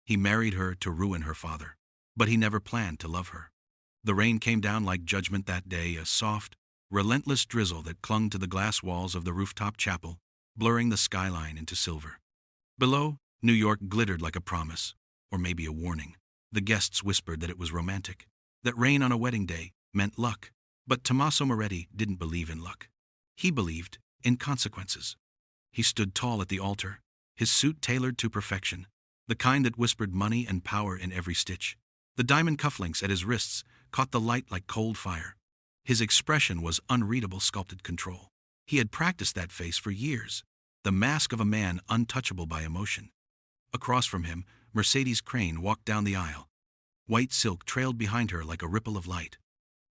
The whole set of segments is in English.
He married her to ruin her father, but he never planned to love her. The rain came down like judgment that day, a soft, relentless drizzle that clung to the glass walls of the rooftop chapel, blurring the skyline into silver. Below, New York glittered like a promise, or maybe a warning. The guests whispered that it was romantic, that rain on a wedding day meant luck. But Tommaso Moretti didn't believe in luck. He believed in consequences. He stood tall at the altar, his suit tailored to perfection, the kind that whispered money and power in every stitch. The diamond cufflinks at his wrists caught the light like cold fire. His expression was unreadable sculpted control. He had practiced that face for years, the mask of a man untouchable by emotion. Across from him, Mercedes Crane walked down the aisle. White silk trailed behind her like a ripple of light.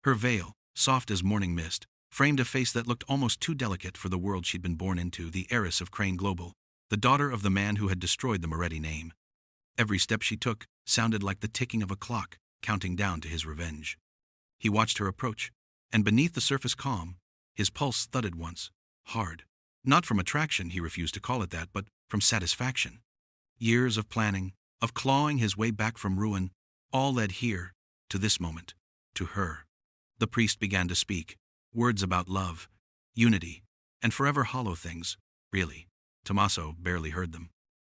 Her veil, soft as morning mist, framed a face that looked almost too delicate for the world she'd been born into, the heiress of Crane Global, the daughter of the man who had destroyed the Moretti name. Every step she took sounded like the ticking of a clock, counting down to his revenge. He watched her approach, and beneath the surface calm, his pulse thudded once, hard. Not from attraction, he refused to call it that, but from satisfaction. Years of planning, of clawing his way back from ruin, all led here, to this moment, to her. The priest began to speak, words about love, unity, and forever hollow things. Really, Tommaso barely heard them.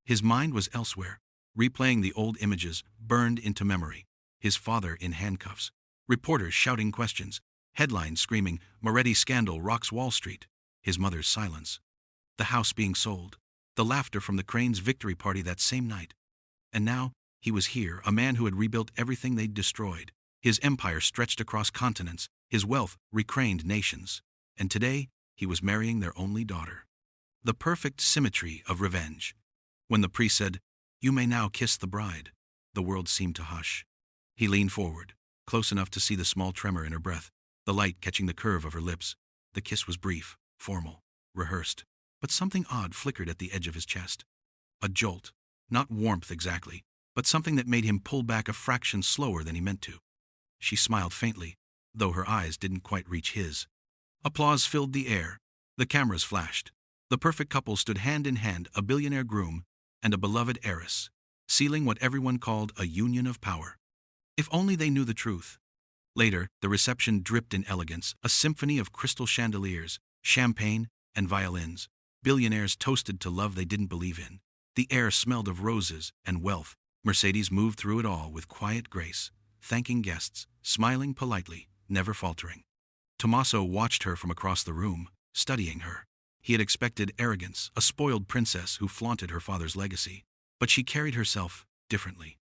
His mind was elsewhere, replaying the old images burned into memory. His father in handcuffs, reporters shouting questions, headlines screaming, "Moretti scandal rocks Wall Street," his mother's silence. The house being sold, the laughter from the Cranes' victory party that same night. And now, he was here, a man who had rebuilt everything they'd destroyed. His empire stretched across continents, his wealth recrained nations. And today, he was marrying their only daughter. The perfect symmetry of revenge. When the priest said, "You may now kiss the bride," the world seemed to hush. He leaned forward, close enough to see the small tremor in her breath, the light catching the curve of her lips. The kiss was brief, formal, rehearsed, but something odd flickered at the edge of his chest. A jolt, not warmth exactly, but something that made him pull back a fraction slower than he meant to. She smiled faintly, though her eyes didn't quite reach his. Applause filled the air. The cameras flashed. The perfect couple stood hand in hand, a billionaire groom and a beloved heiress, sealing what everyone called a union of power. If only they knew the truth. Later, the reception dripped in elegance, a symphony of crystal chandeliers, champagne, and violins. Billionaires toasted to love they didn't believe in. The air smelled of roses and wealth. Mercedes moved through it all with quiet grace, thanking guests, smiling politely, never faltering. Tommaso watched her from across the room, studying her. He had expected arrogance, a spoiled princess who flaunted her father's legacy. But she carried herself differently.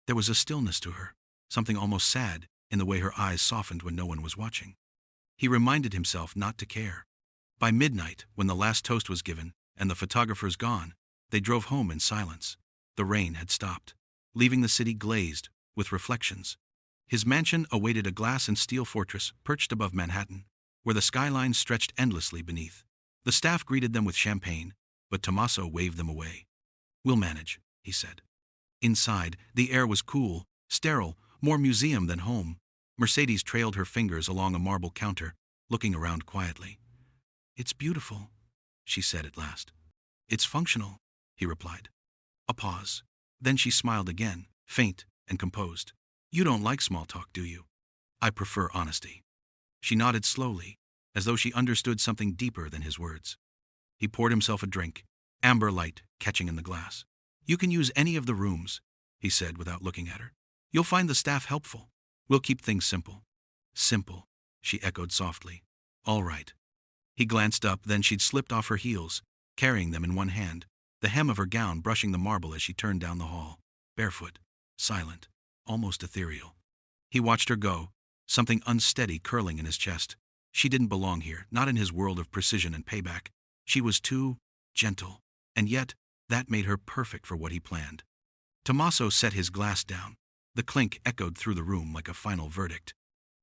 There was a stillness to her, something almost sad in the way her eyes softened when no one was watching. He reminded himself not to care. By midnight, when the last toast was given and the photographers gone, they drove home in silence. The rain had stopped, leaving the city glazed with reflections. His mansion awaited a glass and steel fortress perched above Manhattan, where the skyline stretched endlessly beneath. The staff greeted them with champagne, but Tommaso waved them away. "We'll manage," he said. Inside, the air was cool, sterile, more museum than home. Mercedes trailed her fingers along a marble counter, looking around quietly. "It's beautiful," she said at last. "It's functional," he replied. A pause. Then she smiled again, faint and composed. "You don't like small talk, do you?" "I prefer honesty." She nodded slowly, as though she understood something deeper than his words. He poured himself a drink, amber light catching in the glass. "You can use any of the rooms," he said without looking at her. "You'll find the staff helpful. We'll keep things simple." "Simple," she echoed softly. "All right." He glanced up, then she'd slipped off her heels, carrying them in one hand, the hem of her gown brushing the marble as she turned down the hall, barefoot, silent, almost ethereal. He watched her go, something unsteady curling in his chest. She didn't belong here, not in his world of precision and payback. She was too gentle, and yet that made her perfect for what he planned. Tommaso set his glass down. The clink echoed through the room like a final verdict.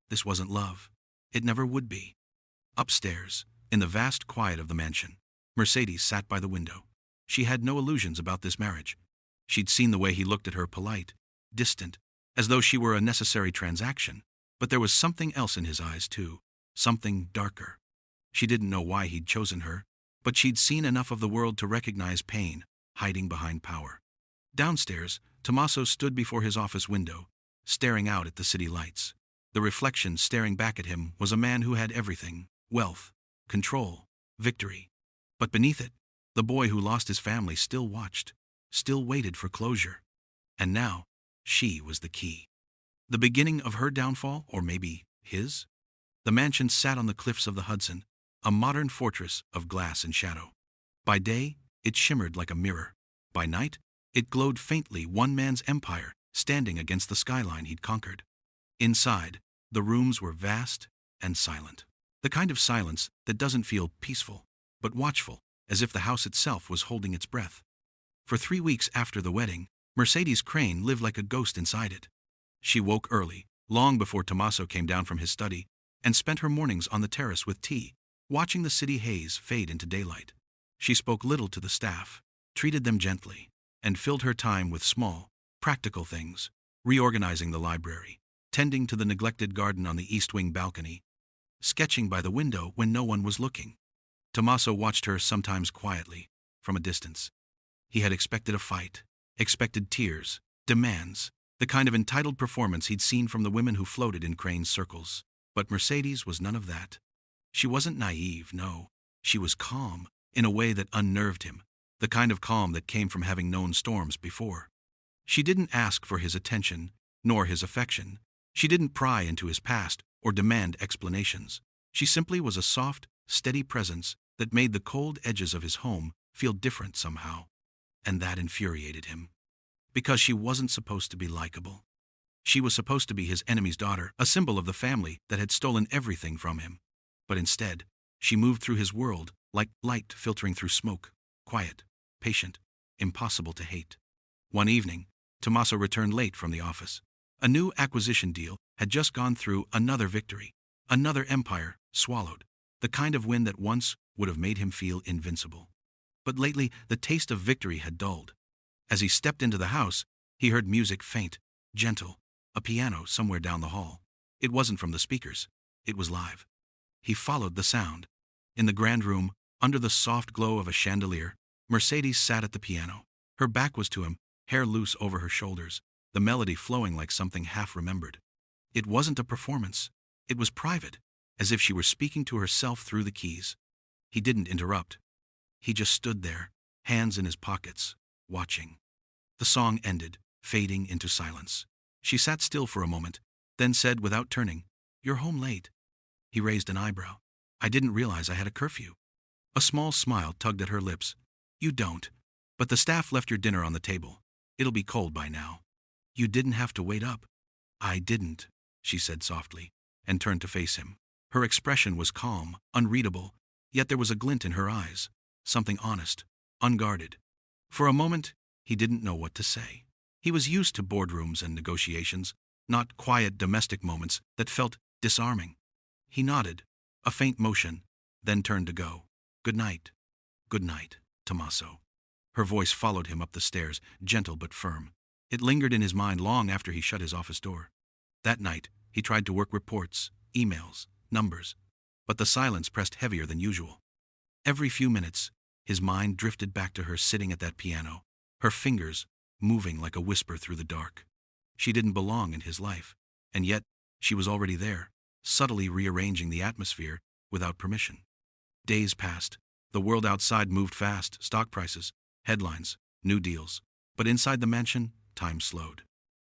This wasn't love. It never would be. Upstairs, in the vast quiet of the mansion, Mercedes sat by the window. She had no illusions about this marriage. She'd seen the way he looked at her, polite, distant, as though she were a necessary transaction. But there was something else in his eyes, too, something darker. She didn't know why he'd chosen her, but she'd seen enough of the world to recognize pain hiding behind power. Downstairs, Tommaso stood before his office window, staring out at the city lights. The reflection staring back at him was a man who had everything: wealth, control, victory. But beneath it, the boy who lost his family still watched, still waited for closure. And now, she was the key. The beginning of her downfall, or maybe his? The mansion sat on the cliffs of the Hudson, a modern fortress of glass and shadow. By day, it shimmered like a mirror. By night, it glowed faintly, one man's empire standing against the skyline he'd conquered. Inside, the rooms were vast and silent. The kind of silence that doesn't feel peaceful, but watchful, as if the house itself was holding its breath. For 3 weeks after the wedding, Mercedes Crane lived like a ghost inside it. She woke early, long before Tommaso came down from his study, and spent her mornings on the terrace with tea, watching the city haze fade into daylight. She spoke little to the staff, treated them gently, and filled her time with small, practical things: reorganizing the library, tending to the neglected garden on the east wing balcony, sketching by the window when no one was looking. Tommaso watched her sometimes quietly, from a distance. He had expected a fight, expected tears, demands, the kind of entitled performance he'd seen from the women who floated in Crane's circles. But Mercedes was none of that. She wasn't naive, no. She was calm, in a way that unnerved him, the kind of calm that came from having known storms before. She didn't ask for his attention, nor his affection. She didn't pry into his past or demand explanations. She simply was a soft, steady presence that made the cold edges of his home feel different somehow. And that infuriated him. Because she wasn't supposed to be likable. She was supposed to be his enemy's daughter, a symbol of the family that had stolen everything from him. But instead, she moved through his world like light filtering through smoke, quiet, patient, impossible to hate. One evening, Tommaso returned late from the office. A new acquisition deal had just gone through, another victory, another empire swallowed, the kind of win that once would have made him feel invincible. But lately, the taste of victory had dulled. As he stepped into the house, he heard music, faint, gentle, a piano somewhere down the hall. It wasn't from the speakers. It was live. He followed the sound. In the grand room, under the soft glow of a chandelier, Mercedes sat at the piano. Her back was to him, hair loose over her shoulders, the melody flowing like something half-remembered. It wasn't a performance. It was private, as if she were speaking to herself through the keys. He didn't interrupt. He just stood there, hands in his pockets, watching. The song ended, fading into silence. She sat still for a moment, then said without turning, "You're home late." He raised an eyebrow. "I didn't realize I had a curfew." A small smile tugged at her lips. "You don't. But the staff left your dinner on the table. It'll be cold by now. You didn't have to wait up." "I didn't," she said softly, and turned to face him. Her expression was calm, unreadable, yet there was a glint in her eyes, something honest, unguarded. For a moment, he didn't know what to say. He was used to boardrooms and negotiations, not quiet domestic moments that felt disarming. He nodded, a faint motion, then turned to go. "Good night." "Good night, Tommaso." Her voice followed him up the stairs, gentle but firm. It lingered in his mind long after he shut his office door. That night, he tried to work reports, emails, numbers, but the silence pressed heavier than usual. Every few minutes, his mind drifted back to her sitting at that piano, her fingers moving like a whisper through the dark. She didn't belong in his life, and yet she was already there, subtly rearranging the atmosphere without permission. Days passed. The world outside moved fast: stock prices, headlines, new deals. But inside the mansion, time slowed.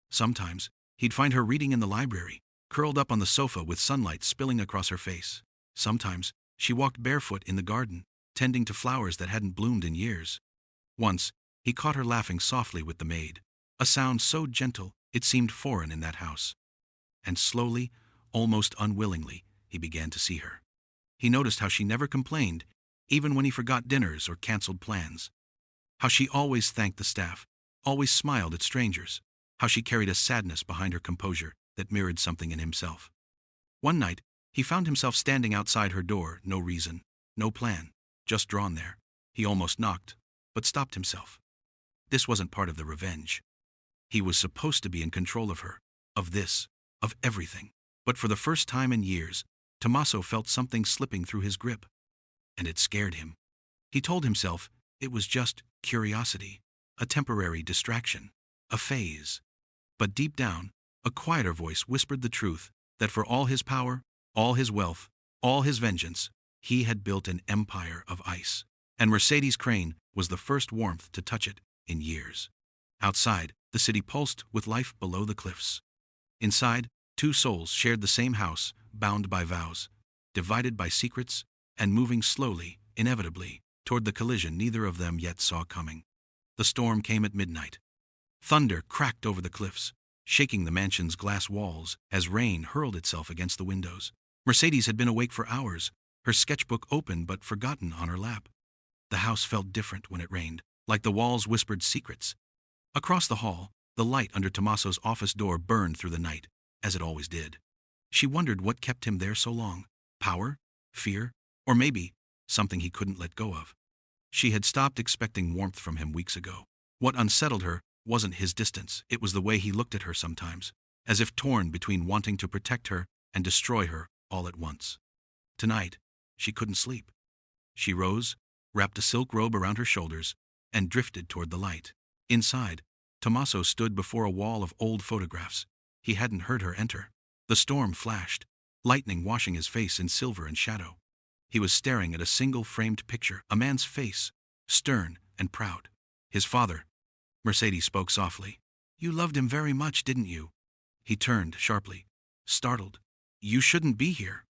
Sometimes, he'd find her reading in the library, curled up on the sofa with sunlight spilling across her face. Sometimes, she walked barefoot in the garden, tending to flowers that hadn't bloomed in years. Once, he caught her laughing softly with the maid, a sound so gentle it seemed foreign in that house. And slowly, almost unwillingly, he began to see her. He noticed how she never complained, even when he forgot dinners or canceled plans. How she always thanked the staff, always smiled at strangers. How she carried a sadness behind her composure that mirrored something in himself. One night, he found himself standing outside her door, no reason, no plan, just drawn there. He almost knocked, but stopped himself. This wasn't part of the revenge. He was supposed to be in control of her, of this, of everything. But for the first time in years, Tommaso felt something slipping through his grip. And it scared him. He told himself it was just curiosity, a temporary distraction. a phase. But deep down, a quieter voice whispered the truth, that for all his power, all his wealth, all his vengeance, he had built an empire of ice. And Mercedes Crane was the first warmth to touch it in years. Outside, the city pulsed with life below the cliffs. Inside, two souls shared the same house, bound by vows, divided by secrets, and moving slowly, inevitably, toward the collision neither of them yet saw coming. The storm came at midnight. Thunder cracked over the cliffs, shaking the mansion's glass walls as rain hurled itself against the windows. Mercedes had been awake for hours, her sketchbook open but forgotten on her lap. The house felt different when it rained, like the walls whispered secrets. Across the hall, the light under Tommaso's office door burned through the night, as it always did. She wondered what kept him there so long. Power? Fear? Or maybe something he couldn't let go of. She had stopped expecting warmth from him weeks ago. What unsettled her wasn't his distance, it was the way he looked at her sometimes, as if torn between wanting to protect her and destroy her all at once. Tonight, she couldn't sleep. She rose, wrapped a silk robe around her shoulders, and drifted toward the light. Inside, Tommaso stood before a wall of old photographs. He hadn't heard her enter. The storm flashed, lightning washing his face in silver and shadow. He was staring at a single framed picture, a man's face, stern and proud. His father. Mercedes spoke softly. "You loved him very much, didn't you?" He turned sharply, startled. "You shouldn't be here."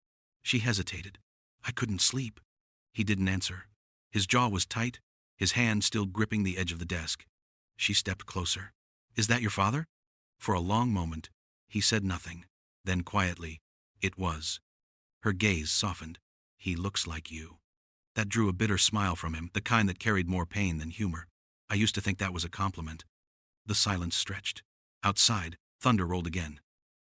She hesitated. "I couldn't sleep." He didn't answer. His jaw was tight, his hand still gripping the edge of the desk. She stepped closer. "Is that your father?" For a long moment, he said nothing. Then quietly, "It was." Her gaze softened. "He looks like you." That drew a bitter smile from him, the kind that carried more pain than humor. "I used to think that was a compliment." The silence stretched. Outside, thunder rolled again.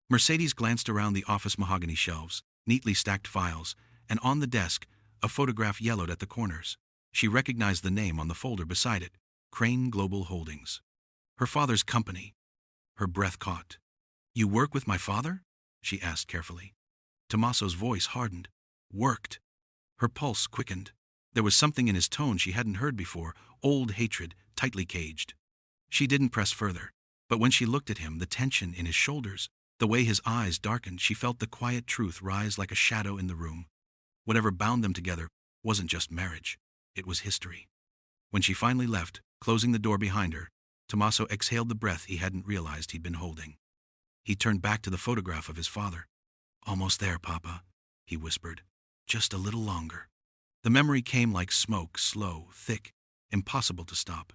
Mercedes glanced around the office mahogany shelves, neatly stacked files, and on the desk, a photograph yellowed at the corners. She recognized the name on the folder beside it, Crane Global Holdings. Her father's company. Her breath caught. "You work with my father?" she asked carefully. Tommaso's voice hardened. "Worked." Her pulse quickened. There was something in his tone she hadn't heard before, old hatred, tightly caged. She didn't press further, but when she looked at him, the tension in his shoulders, the way his eyes darkened, she felt the quiet truth rise like a shadow in the room. Whatever bound them together wasn't just marriage, it was history. When she finally left, closing the door behind her, Tommaso exhaled the breath he hadn't realized he'd been holding. He turned back to the photograph of his father. "Almost there, Papa," he whispered. "Just a little longer." The memory came like smoke, slow, thick, impossible to stop.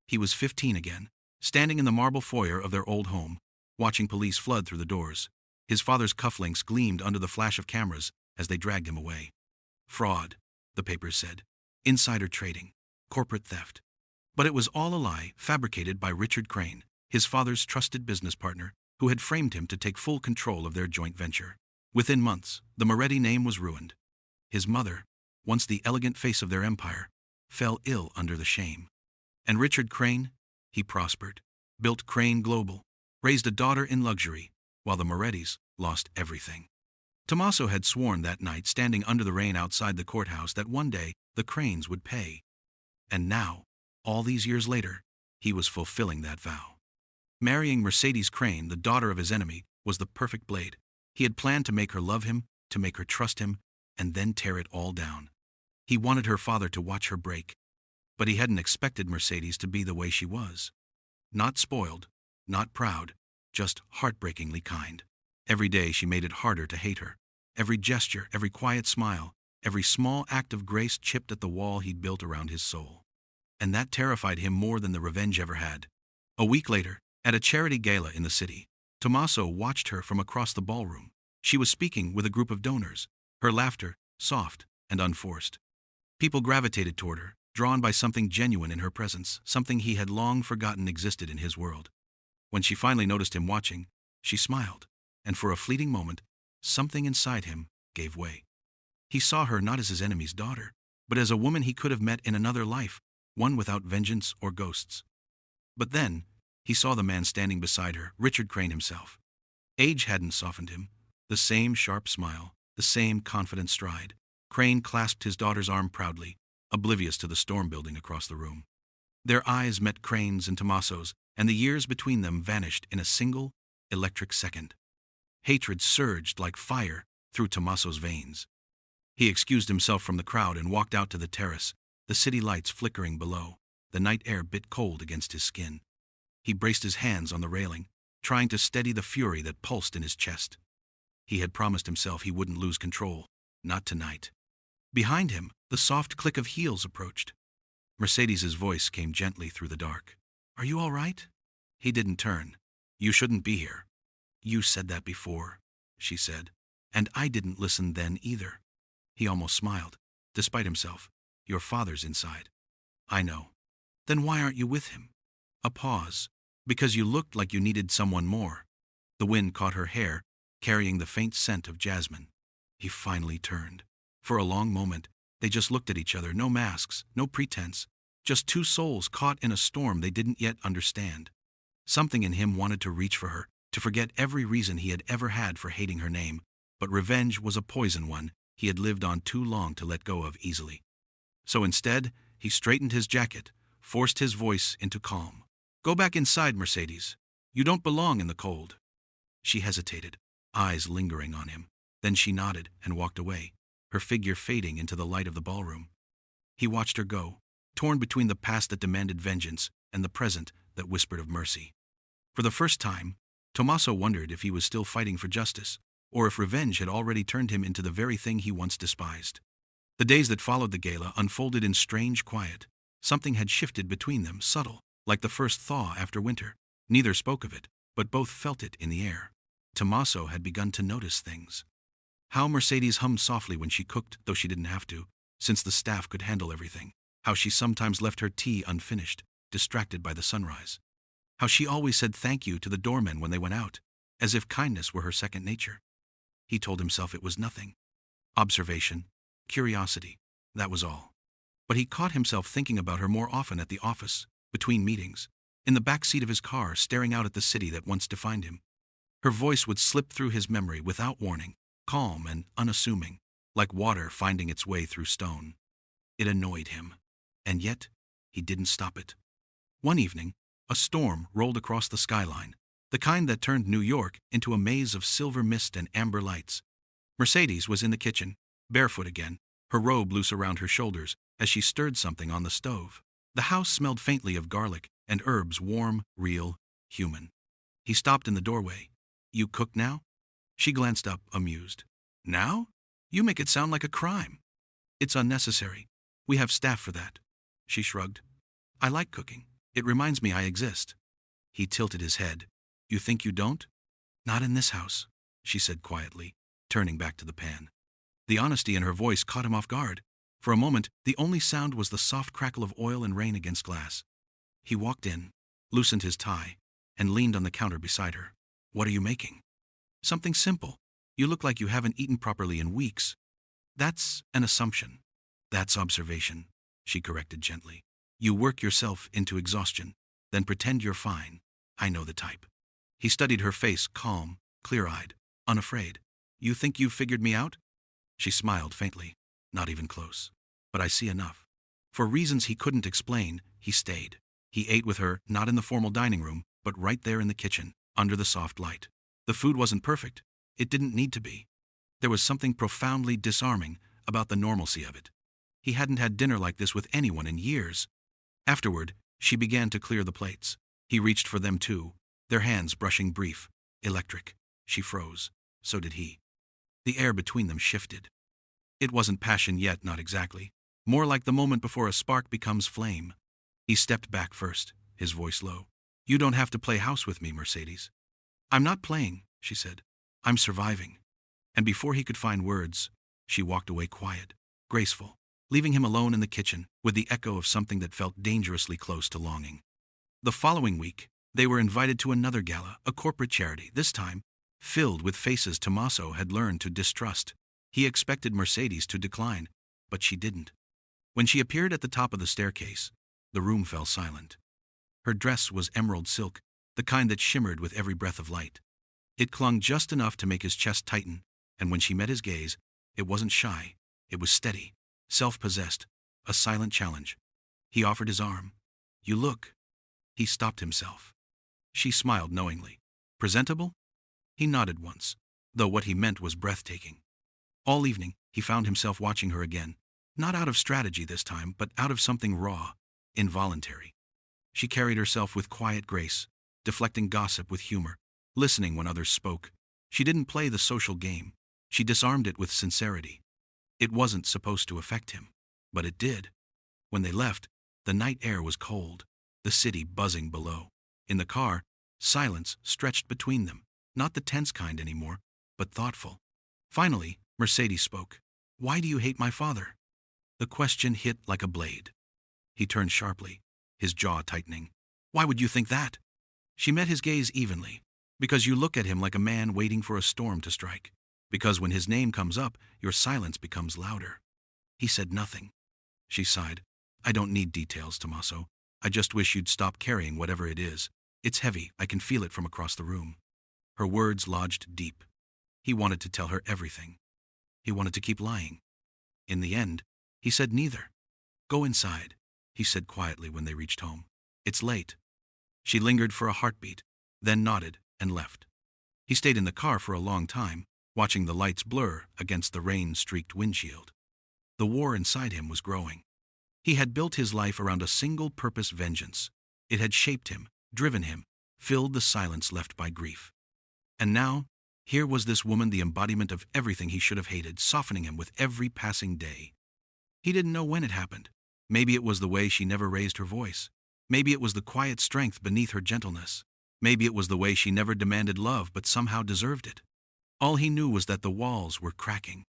He was 15 again, standing in the marble foyer of their old home, watching police flood through the doors. His father's cufflinks gleamed under the flash of cameras as they dragged him away. Fraud, the papers said. Insider trading. Corporate theft. But it was all a lie, fabricated by Richard Crane, his father's trusted business partner, who had framed him to take full control of their joint venture. Within months, the Moretti name was ruined. His mother, once the elegant face of their empire, fell ill under the shame. And Richard Crane, he prospered, built Crane Global, raised a daughter in luxury, while the Morettis lost everything. Tommaso had sworn that night, standing under the rain outside the courthouse, that one day the Cranes would pay. And now, all these years later, he was fulfilling that vow. Marrying Mercedes Crane, the daughter of his enemy, was the perfect blade. He had planned to make her love him, to make her trust him, and then tear it all down. He wanted her father to watch her break. But he hadn't expected Mercedes to be the way she was. Not spoiled, not proud, just heartbreakingly kind. Every day she made it harder to hate her. Every gesture, every quiet smile, every small act of grace chipped at the wall he'd built around his soul. And that terrified him more than the revenge ever had. A week later, at a charity gala in the city, Tommaso watched her from across the ballroom. She was speaking with a group of donors, her laughter soft and unforced. People gravitated toward her, drawn by something genuine in her presence, something he had long forgotten existed in his world. When she finally noticed him watching, she smiled, and for a fleeting moment, something inside him gave way. He saw her not as his enemy's daughter, but as a woman he could have met in another life, one without vengeance or ghosts. But then, he saw the man standing beside her, Richard Crane himself. Age hadn't softened him. The same sharp smile, the same confident stride. Crane clasped his daughter's arm proudly, oblivious to the storm building across the room. Their eyes met Crane's and Tommaso's, and the years between them vanished in a single, electric second. Hatred surged like fire through Tommaso's veins. He excused himself from the crowd and walked out to the terrace, the city lights flickering below. The night air bit cold against his skin. He braced his hands on the railing, trying to steady the fury that pulsed in his chest. He had promised himself he wouldn't lose control. Not tonight. Behind him, the soft click of heels approached. Mercedes's voice came gently through the dark. "Are you all right?" He didn't turn. "You shouldn't be here." "You said that before," she said. "And I didn't listen then either." He almost smiled, despite himself. "Your father's inside." "I know." "Then why aren't you with him?" A pause. "Because you looked like you needed someone more." The wind caught her hair, carrying the faint scent of jasmine. He finally turned. For a long moment, they just looked at each other, no masks, no pretense, just two souls caught in a storm they didn't yet understand. Something in him wanted to reach for her, to forget every reason he had ever had for hating her name, but revenge was a poison one he had lived on too long to let go of easily. So instead, he straightened his jacket, forced his voice into calm. "Go back inside, Mercedes. You don't belong in the cold." She hesitated, eyes lingering on him. Then she nodded and walked away, her figure fading into the light of the ballroom. He watched her go, torn between the past that demanded vengeance and the present that whispered of mercy. For the first time, Tommaso wondered if he was still fighting for justice, or if revenge had already turned him into the very thing he once despised. The days that followed the gala unfolded in strange quiet. Something had shifted between them, subtle, like the first thaw after winter. Neither spoke of it, but both felt it in the air. Tommaso had begun to notice things. How Mercedes hummed softly when she cooked, though she didn't have to, since the staff could handle everything. How she sometimes left her tea unfinished, distracted by the sunrise. How she always said thank you to the doormen when they went out, as if kindness were her second nature. He told himself it was nothing. Observation, curiosity, that was all. But he caught himself thinking about her more often at the office, between meetings, in the back seat of his car, staring out at the city that once defined him. Her voice would slip through his memory without warning, calm and unassuming, like water finding its way through stone. It annoyed him, and yet he didn't stop it. One evening, a storm rolled across the skyline, the kind that turned New York into a maze of silver mist and amber lights. Mercedes was in the kitchen, barefoot again, her robe loose around her shoulders, as she stirred something on the stove. The house smelled faintly of garlic and herbs, warm, real, human. He stopped in the doorway. "You cook now?" She glanced up, amused. "Now? You make it sound like a crime." "It's unnecessary. We have staff for that." She shrugged. "I like cooking. It reminds me I exist." He tilted his head. "You think you don't?" "Not in this house," she said quietly, turning back to the pan. The honesty in her voice caught him off guard. For a moment, the only sound was the soft crackle of oil and rain against glass. He walked in, loosened his tie, and leaned on the counter beside her. "What are you making?" "Something simple. You look like you haven't eaten properly in weeks." "That's an assumption." "That's observation," she corrected gently. "You work yourself into exhaustion, then pretend you're fine. I know the type." He studied her face, calm, clear-eyed, unafraid. "You think you've figured me out?" She smiled faintly. "Not even close. But I see enough." For reasons he couldn't explain, he stayed. He ate with her, not in the formal dining room, but right there in the kitchen, under the soft light. The food wasn't perfect. It didn't need to be. There was something profoundly disarming about the normalcy of it. He hadn't had dinner like this with anyone in years. Afterward, she began to clear the plates. He reached for them too, their hands brushing brief, electric. She froze. So did he. The air between them shifted. It wasn't passion yet, not exactly. More like the moment before a spark becomes flame. He stepped back first, his voice low. "You don't have to play house with me, Mercedes." "I'm not playing," she said. "I'm surviving." And before he could find words, she walked away quiet, graceful, leaving him alone in the kitchen with the echo of something that felt dangerously close to longing. The following week, they were invited to another gala, a corporate charity, this time filled with faces Tommaso had learned to distrust. He expected Mercedes to decline, but she didn't. When she appeared at the top of the staircase, the room fell silent. Her dress was emerald silk, the kind that shimmered with every breath of light. It clung just enough to make his chest tighten, and when she met his gaze, it wasn't shy, it was steady, self-possessed, a silent challenge. He offered his arm. "You look." He stopped himself. She smiled knowingly. Presentable? He nodded once, though what he meant was breathtaking. All evening, he found himself watching her again, not out of strategy this time, but out of something raw, involuntary. She carried herself with quiet grace, deflecting gossip with humor, listening when others spoke. She didn't play the social game. She disarmed it with sincerity. It wasn't supposed to affect him, but it did. When they left, the night air was cold, the city buzzing below. In the car, silence stretched between them, not the tense kind anymore, but thoughtful. Finally, Mercedes spoke. "Why do you hate my father?" The question hit like a blade. He turned sharply, his jaw tightening. "Why would you think that?" She met his gaze evenly. "Because you look at him like a man waiting for a storm to strike. Because when his name comes up, your silence becomes louder." He said nothing. She sighed. "I don't need details, Tommaso. I just wish you'd stop carrying whatever it is. It's heavy, I can feel it from across the room." Her words lodged deep. He wanted to tell her everything. He wanted to keep lying. In the end, he said neither. "Go inside," he said quietly when they reached home. "It's late." She lingered for a heartbeat, then nodded and left. He stayed in the car for a long time, watching the lights blur against the rain-streaked windshield. The war inside him was growing. He had built his life around a single-purpose vengeance. It had shaped him, driven him, filled the silence left by grief. And now, here was this woman, the embodiment of everything he should have hated, softening him with every passing day. He didn't know when it happened. Maybe it was the way she never raised her voice. Maybe it was the quiet strength beneath her gentleness. Maybe it was the way she never demanded love but somehow deserved it. All he knew was that the walls were cracking.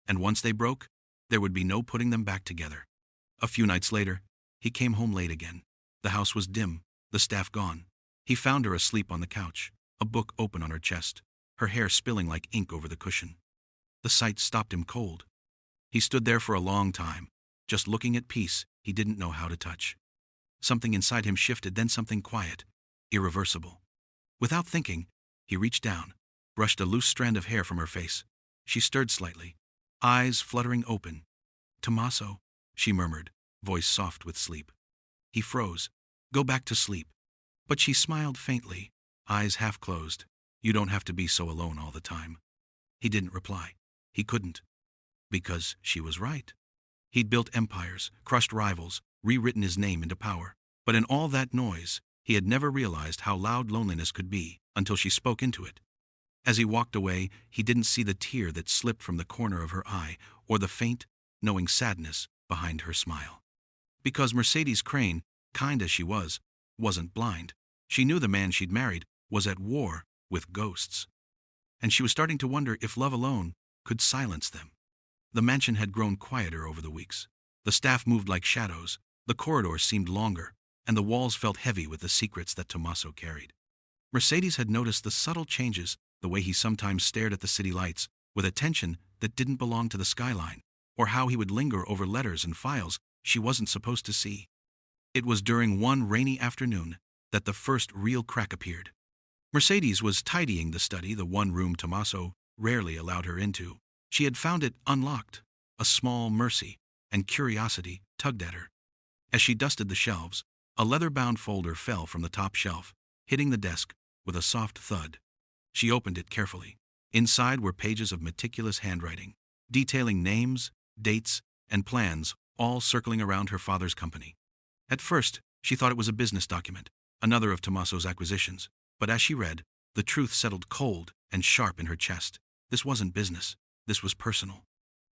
And once they broke, there would be no putting them back together. A few nights later, he came home late again. The house was dim, the staff gone. He found her asleep on the couch, a book open on her chest, her hair spilling like ink over the cushion. The sight stopped him cold. He stood there for a long time, just looking at peace he didn't know how to touch. Something inside him shifted, then something quiet, irreversible. Without thinking, he reached down, brushed a loose strand of hair from her face. She stirred slightly, eyes fluttering open. "Tommaso," she murmured, voice soft with sleep. He froze. "Go back to sleep." But she smiled faintly, eyes half closed. "You don't have to be so alone all the time." He didn't reply. He couldn't. Because she was right. He'd built empires, crushed rivals, rewritten his name into power. But in all that noise, he had never realized how loud loneliness could be until she spoke into it. As he walked away, he didn't see the tear that slipped from the corner of her eye or the faint, knowing sadness behind her smile. Because Mercedes Crane, kind as she was, wasn't blind. She knew the man she'd married was at war with ghosts. And she was starting to wonder if love alone could silence them. The mansion had grown quieter over the weeks. The staff moved like shadows, the corridors seemed longer, and the walls felt heavy with the secrets that Tommaso carried. Mercedes had noticed the subtle changes, the way he sometimes stared at the city lights with attention that didn't belong to the skyline, or how he would linger over letters and files she wasn't supposed to see. It was during one rainy afternoon that the first real crack appeared. Mercedes was tidying the study, the one room Tommaso rarely allowed her into. She had found it unlocked. A small mercy and curiosity tugged at her. As she dusted the shelves, a leather-bound folder fell from the top shelf, hitting the desk with a soft thud. She opened it carefully. Inside were pages of meticulous handwriting, detailing names, dates, and plans, all circling around her father's company. At first, she thought it was a business document, another of Tommaso's acquisitions. But as she read, the truth settled cold and sharp in her chest. This wasn't business. This was personal.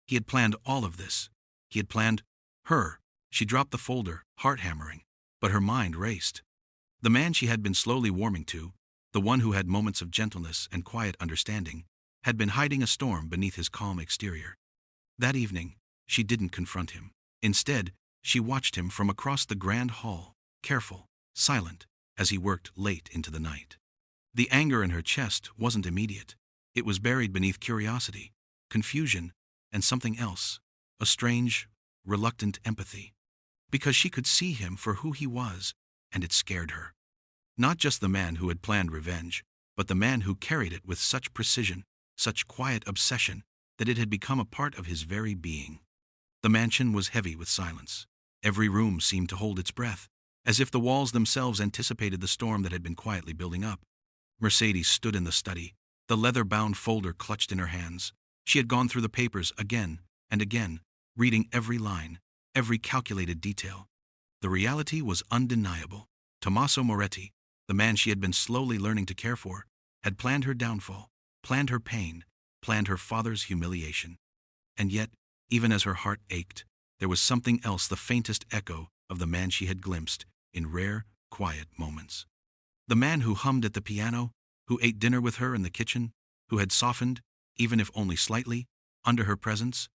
He had planned all of this. He had planned her. She dropped the folder, heart-hammering, but her mind raced. The man she had been slowly warming to, the one who had moments of gentleness and quiet understanding, had been hiding a storm beneath his calm exterior. That evening, she didn't confront him. Instead, she watched him from across the grand hall, careful, silent, as he worked late into the night. The anger in her chest wasn't immediate. It was buried beneath curiosity, confusion, and something else, a strange, reluctant empathy. Because she could see him for who he was, and it scared her. Not just the man who had planned revenge, but the man who carried it with such precision, such quiet obsession, that it had become a part of his very being. The mansion was heavy with silence. Every room seemed to hold its breath, as if the walls themselves anticipated the storm that had been quietly building up. Mercedes stood in the study, the leather-bound folder clutched in her hands. She had gone through the papers again and again, reading every line, every calculated detail. The reality was undeniable. Tommaso Moretti, the man she had been slowly learning to care for, had planned her downfall, planned her pain, planned her father's humiliation. And yet, even as her heart ached, there was something else, the faintest echo of the man she had glimpsed in rare, quiet moments. The man who hummed at the piano, who ate dinner with her in the kitchen, who had softened, even if only slightly, under her presence.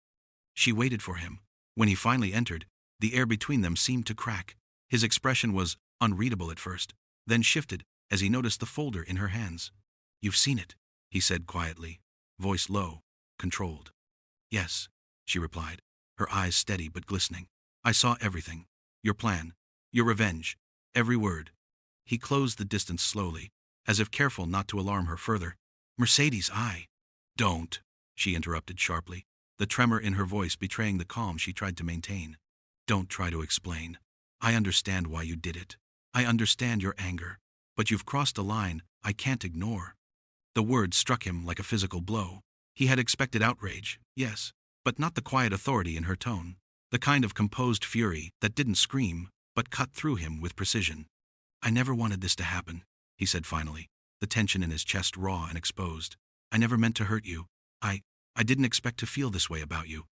She waited for him. When he finally entered, the air between them seemed to crack. His expression was unreadable at first, then shifted as he noticed the folder in her hands. "You've seen it," he said quietly, voice low, controlled. "Yes," she replied, her eyes steady but glistening. "I saw everything. Your plan, your revenge, every word." He closed the distance slowly, as if careful not to alarm her further. "Mercedes, Don't," she interrupted sharply, the tremor in her voice betraying the calm she tried to maintain. "Don't try to explain. I understand why you did it. I understand your anger. But you've crossed a line I can't ignore." The words struck him like a physical blow. He had expected outrage, yes, but not the quiet authority in her tone, the kind of composed fury that didn't scream, but cut through him with precision. "I never wanted this to happen," he said finally, the tension in his chest raw and exposed. "I never meant to hurt you. I didn't expect to feel this way about you."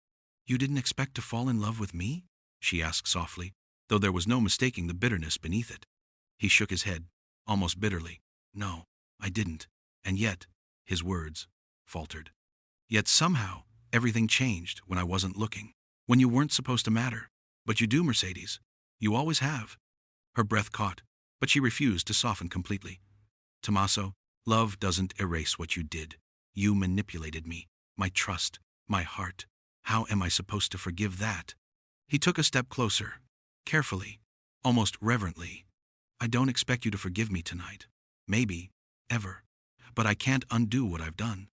"You didn't expect to fall in love with me?" she asked softly, though there was no mistaking the bitterness beneath it. He shook his head, almost bitterly. "No, I didn't." And yet, his words faltered. "Yet somehow, everything changed when I wasn't looking, when you weren't supposed to matter. But you do, Mercedes. You always have." Her breath caught, but she refused to soften completely. "Tommaso, love doesn't erase what you did. You manipulated me, my trust, my heart. How am I supposed to forgive that?" He took a step closer, carefully, almost reverently. "I don't expect you to forgive me tonight. Maybe, ever. But I can't undo what I've done.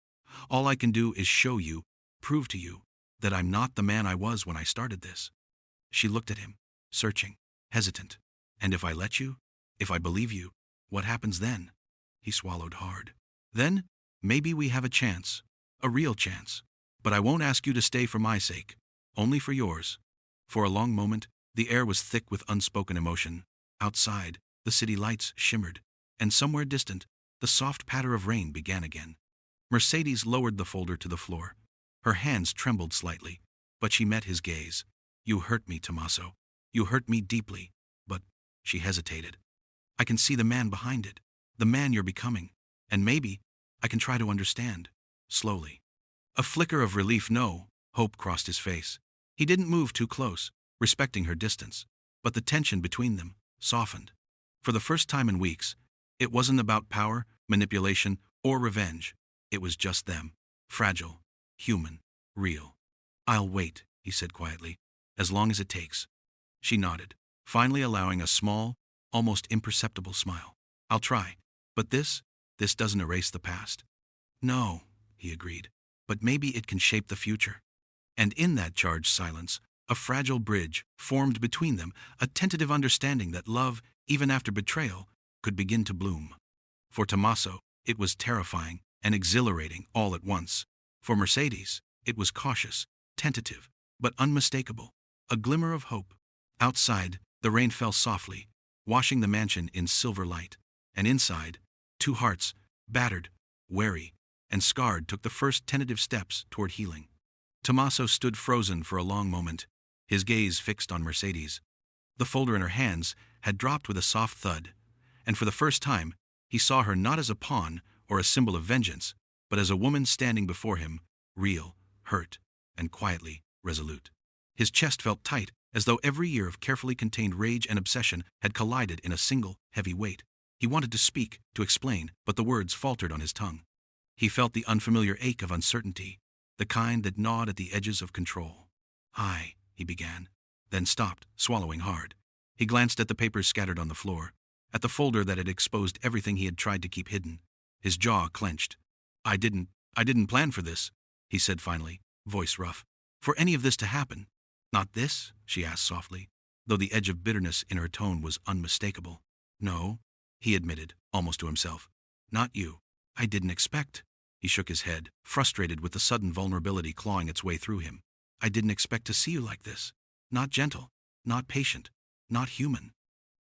All I can do is show you, prove to you, that I'm not the man I was when I started this." She looked at him, searching, hesitant. "And if I let you, if I believe you, what happens then?" He swallowed hard. "Then, maybe we have a chance, a real chance. But I won't ask you to stay for my sake, only for yours." For a long moment, the air was thick with unspoken emotion. Outside, the city lights shimmered, and somewhere distant, the soft patter of rain began again. Mercedes lowered the folder to the floor. Her hands trembled slightly, but she met his gaze. "You hurt me, Tommaso. You hurt me deeply. But," she hesitated, "I can see the man behind it, the man you're becoming, and maybe I can try to understand." Slowly. A flicker of relief, no, hope crossed his face. He didn't move too close, respecting her distance, but the tension between them softened. For the first time in weeks, it wasn't about power, manipulation, or revenge. It was just them, fragile, human, real. "I'll wait," he said quietly, "as long as it takes." She nodded, finally allowing a small, almost imperceptible smile. "I'll try, but this doesn't erase the past." "No," he agreed, "but maybe it can shape the future." And in that charged silence, a fragile bridge formed between them, a tentative understanding that love, even after betrayal, could begin to bloom. For Tommaso, it was terrifying and exhilarating all at once. For Mercedes, it was cautious, tentative, but unmistakable, a glimmer of hope. Outside, the rain fell softly, washing the mansion in silver light, and inside, two hearts, battered, weary, and scarred, took the first tentative steps toward healing. Tommaso stood frozen for a long moment, his gaze fixed on Mercedes. The folder in her hands had dropped with a soft thud, and for the first time, he saw her not as a pawn or a symbol of vengeance, but as a woman standing before him, real, hurt, and quietly resolute. His chest felt tight, as though every year of carefully contained rage and obsession had collided in a single, heavy weight. He wanted to speak, to explain, but the words faltered on his tongue. He felt the unfamiliar ache of uncertainty, the kind that gnawed at the edges of control. He began, then stopped, swallowing hard. He glanced at the papers scattered on the floor, at the folder that had exposed everything he had tried to keep hidden. His jaw clenched. I didn't plan for this," he said finally, voice rough. "For any of this to happen." "Not this?" she asked softly. though the edge of bitterness in her tone was unmistakable. "No," he admitted, almost to himself. "Not you. I didn't expect." He shook his head, frustrated with the sudden vulnerability clawing its way through him. "I didn't expect to see you like this. Not gentle, not patient, not human."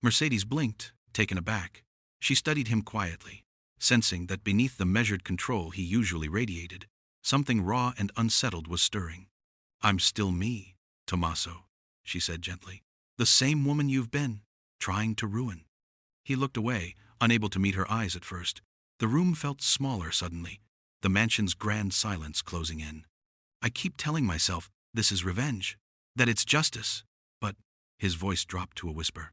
Mercedes blinked, taken aback. She studied him quietly, sensing that beneath the measured control he usually radiated, something raw and unsettled was stirring. "I'm still me, Tommaso," she said gently. "The same woman you've been, trying to ruin." He looked away, unable to meet her eyes at first. The room felt smaller suddenly, the mansion's grand silence closing in. "I keep telling myself this is revenge, that it's justice, but," his voice dropped to a whisper,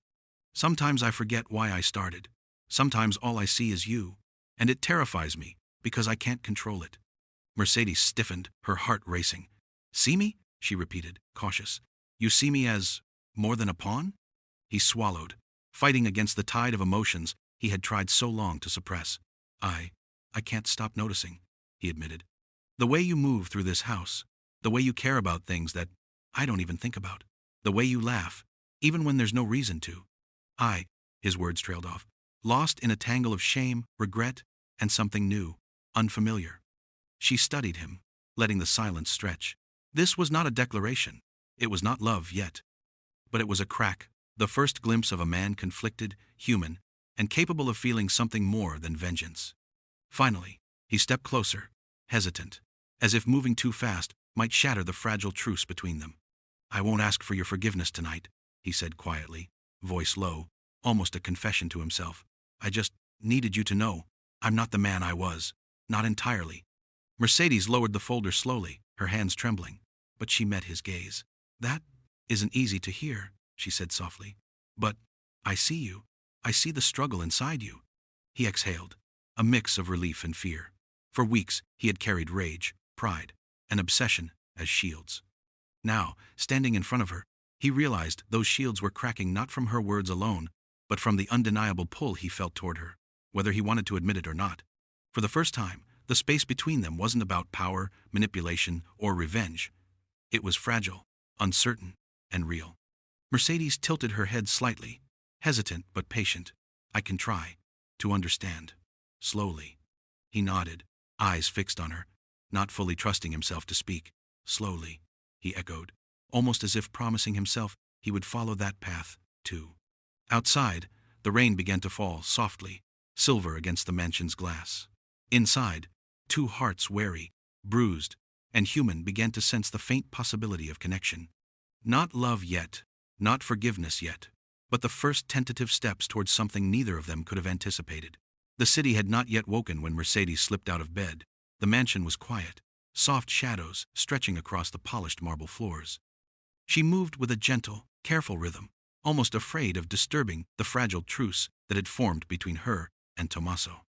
"sometimes I forget why I started. Sometimes all I see is you, and it terrifies me because I can't control it." Mercedes stiffened, her heart racing. "See me?" she repeated, cautious. "You see me as more than a pawn?" He swallowed, fighting against the tide of emotions he had tried so long to suppress. I can't stop noticing," he admitted. "The way you move through this house, the way you care about things that I don't even think about, the way you laugh, even when there's no reason to." His words trailed off, lost in a tangle of shame, regret, and something new, unfamiliar. She studied him, letting the silence stretch. This was not a declaration. It was not love yet. But it was a crack, the first glimpse of a man conflicted, human, and capable of feeling something more than vengeance. Finally, he stepped closer, hesitant, as if moving too fast might shatter the fragile truce between them. "I won't ask for your forgiveness tonight," he said quietly, voice low, almost a confession to himself. "I just needed you to know I'm not the man I was, not entirely." Mercedes lowered the folder slowly, her hands trembling, but she met his gaze. "That isn't easy to hear," she said softly. "But I see you. I see the struggle inside you." He exhaled, a mix of relief and fear. For weeks, he had carried rage, pride, and obsession as shields. Now, standing in front of her, he realized those shields were cracking not from her words alone, but from the undeniable pull he felt toward her, whether he wanted to admit it or not. For the first time, the space between them wasn't about power, manipulation, or revenge. It was fragile, uncertain, and real. Mercedes tilted her head slightly, hesitant but patient. "I can try to understand." Slowly. He nodded, eyes fixed on her, not fully trusting himself to speak. "Slowly," he echoed, almost as if promising himself he would follow that path, too. Outside, the rain began to fall softly, silver against the mansion's glass. Inside, two hearts wary, bruised, and human began to sense the faint possibility of connection. Not love yet, not forgiveness yet, but the first tentative steps towards something neither of them could have anticipated. The city had not yet woken when Mercedes slipped out of bed. The mansion was quiet, soft shadows stretching across the polished marble floors. She moved with a gentle, careful rhythm, almost afraid of disturbing the fragile truce that had formed between her and Tommaso.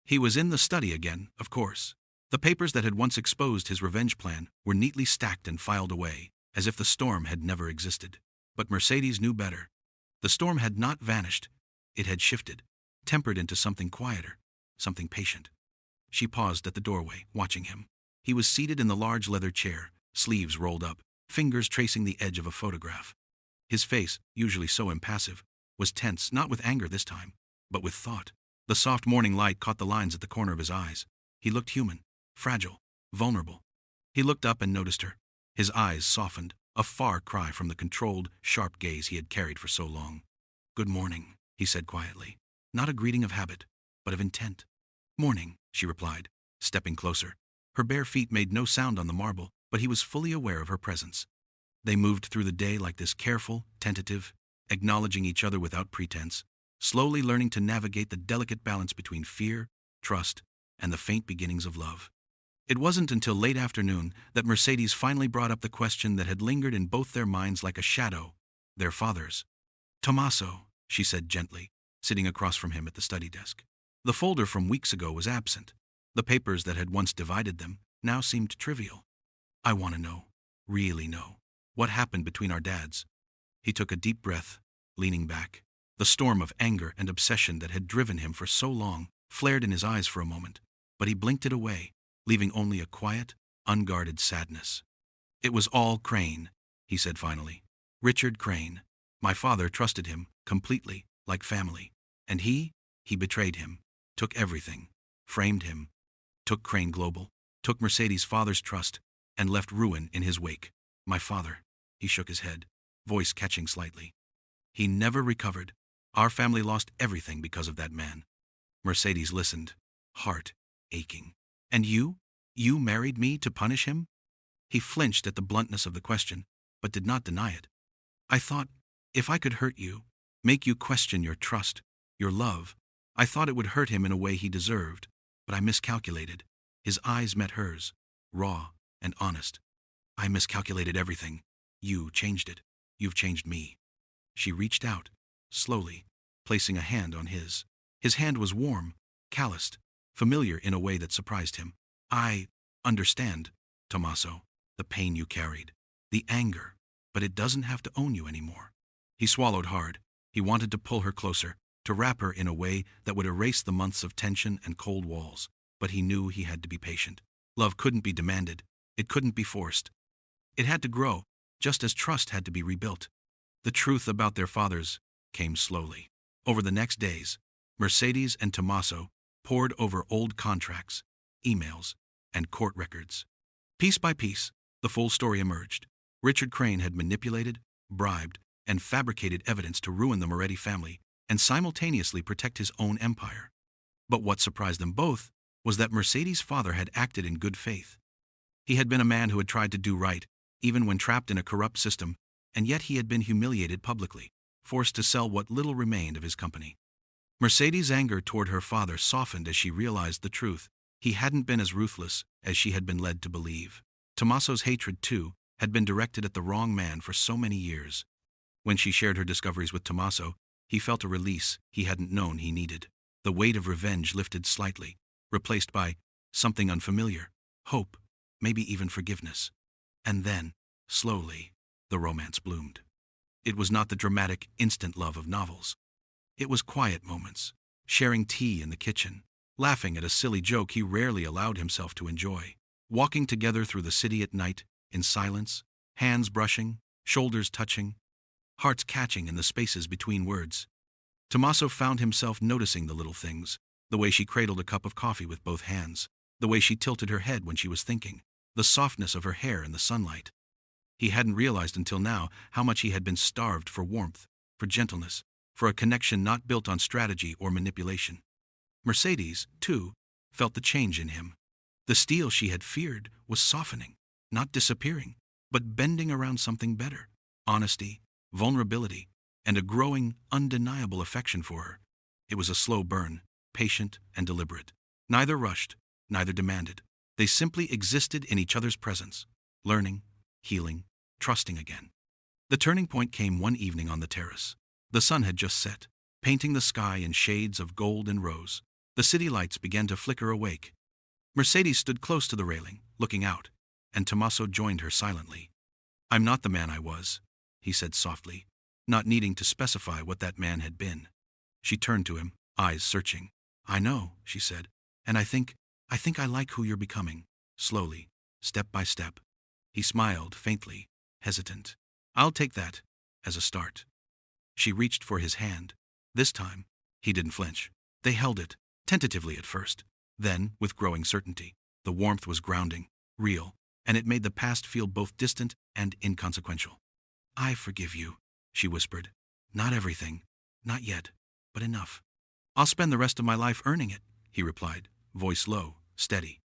He was in the study again, of course. The papers that had once exposed his revenge plan were neatly stacked and filed away, as if the storm had never existed. But Mercedes knew better. The storm had not vanished. It had shifted, tempered into something quieter, something patient. She paused at the doorway, watching him. He was seated in the large leather chair, sleeves rolled up, fingers tracing the edge of a photograph. His face, usually so impassive, was tense, not with anger this time, but with thought. The soft morning light caught the lines at the corner of his eyes. He looked human, fragile, vulnerable. He looked up and noticed her. His eyes softened, a far cry from the controlled, sharp gaze he had carried for so long. "Good morning," he said quietly. Not a greeting of habit, but of intent. "Morning," she replied, stepping closer. Her bare feet made no sound on the marble, but he was fully aware of her presence. They moved through the day like this, careful, tentative, acknowledging each other without pretense, slowly learning to navigate the delicate balance between fear, trust, and the faint beginnings of love. It wasn't until late afternoon that Mercedes finally brought up the question that had lingered in both their minds like a shadow, their father's. "Tommaso," she said gently, sitting across from him at the study desk. The folder from weeks ago was absent. The papers that had once divided them now seemed trivial. "I want to know, really know, what happened between our dads." He took a deep breath, leaning back. The storm of anger and obsession that had driven him for so long flared in his eyes for a moment, but he blinked it away, leaving only a quiet, unguarded sadness. "It was all Crane," he said finally. "Richard Crane. My father trusted him, completely, like family. And he betrayed him, took everything, framed him, took Crane Global, took Mercedes' father's trust, and left ruin in his wake. My father, he shook his head, voice catching slightly. He never recovered. Our family lost everything because of that man. Mercedes listened, heart aching. And you? You married me to punish him? He flinched at the bluntness of the question, but did not deny it. I thought, if I could hurt you, make you question your trust, your love, I thought it would hurt him in a way he deserved, but I miscalculated. His eyes met hers, raw and honest. I miscalculated everything. You changed it. You've changed me. She reached out, slowly, placing a hand on his. His hand was warm, calloused, familiar in a way that surprised him. I understand, Tommaso, the pain you carried, the anger, but it doesn't have to own you anymore. He swallowed hard. He wanted to pull her closer, to wrap her in a way that would erase the months of tension and cold walls, but he knew he had to be patient. Love couldn't be demanded. It couldn't be forced. It had to grow, just as trust had to be rebuilt. The truth about their fathers came slowly. Over the next days, Mercedes and Tommaso pored over old contracts, emails, and court records. Piece by piece, the full story emerged. Richard Crane had manipulated, bribed, and fabricated evidence to ruin the Moretti family and simultaneously protect his own empire. But what surprised them both was that Mercedes' father had acted in good faith. He had been a man who had tried to do right, even when trapped in a corrupt system, and yet he had been humiliated publicly, forced to sell what little remained of his company. Mercedes' anger toward her father softened as she realized the truth. He hadn't been as ruthless as she had been led to believe. Tommaso's hatred, too, had been directed at the wrong man for so many years. When she shared her discoveries with Tommaso, he felt a release he hadn't known he needed. The weight of revenge lifted slightly, replaced by something unfamiliar, hope, maybe even forgiveness. And then, slowly, the romance bloomed. It was not the dramatic, instant love of novels. It was quiet moments, sharing tea in the kitchen, laughing at a silly joke he rarely allowed himself to enjoy, walking together through the city at night, in silence, hands brushing, shoulders touching, hearts catching in the spaces between words. Tommaso found himself noticing the little things, the way she cradled a cup of coffee with both hands, the way she tilted her head when she was thinking, the softness of her hair in the sunlight. He hadn't realized until now how much he had been starved for warmth, for gentleness, for a connection not built on strategy or manipulation. Mercedes, too, felt the change in him. The steel she had feared was softening, not disappearing, but bending around something better: honesty, vulnerability, and a growing, undeniable affection for her. It was a slow burn, patient and deliberate. Neither rushed, neither demanded. They simply existed in each other's presence, learning, healing, trusting again. The turning point came one evening on the terrace. The sun had just set, painting the sky in shades of gold and rose. The city lights began to flicker awake. Mercedes stood close to the railing, looking out, and Tommaso joined her silently. "I'm not the man I was," he said softly, not needing to specify what that man had been. She turned to him, eyes searching. "I know," she said, "and I think I like who you're becoming, slowly, step by step." He smiled, faintly, hesitant. "I'll take that as a start." She reached for his hand. This time, he didn't flinch. They held it, tentatively at first. Then, with growing certainty, the warmth was grounding, real, and it made the past feel both distant and inconsequential. "I forgive you," she whispered. "Not everything, not yet, but enough." "I'll spend the rest of my life earning it," he replied, voice low, steady.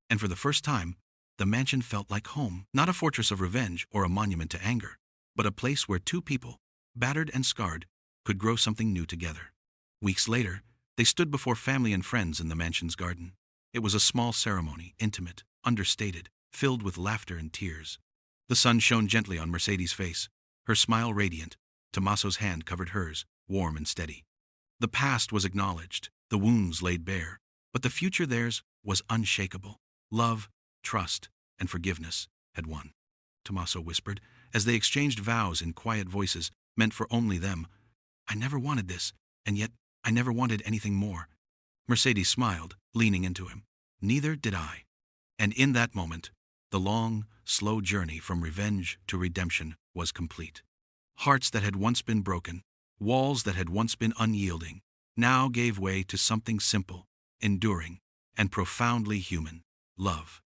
And for the first time, the mansion felt like home, not a fortress of revenge or a monument to anger, but a place where two people, battered and scarred, could grow something new together. Weeks later, they stood before family and friends in the mansion's garden. It was a small ceremony, intimate, understated, filled with laughter and tears. The sun shone gently on Mercedes' face, her smile radiant. Tommaso's hand covered hers, warm and steady. The past was acknowledged, the wounds laid bare, but the future theirs was unshakable. Love, trust, and forgiveness had won. Tommaso whispered, as they exchanged vows in quiet voices meant for only them. "I never wanted this, and yet I never wanted anything more." Mercedes smiled, leaning into him. "Neither did I." And in that moment, the long, slow journey from revenge to redemption was complete. Hearts that had once been broken, walls that had once been unyielding, now gave way to something simple, enduring, and profoundly human: love.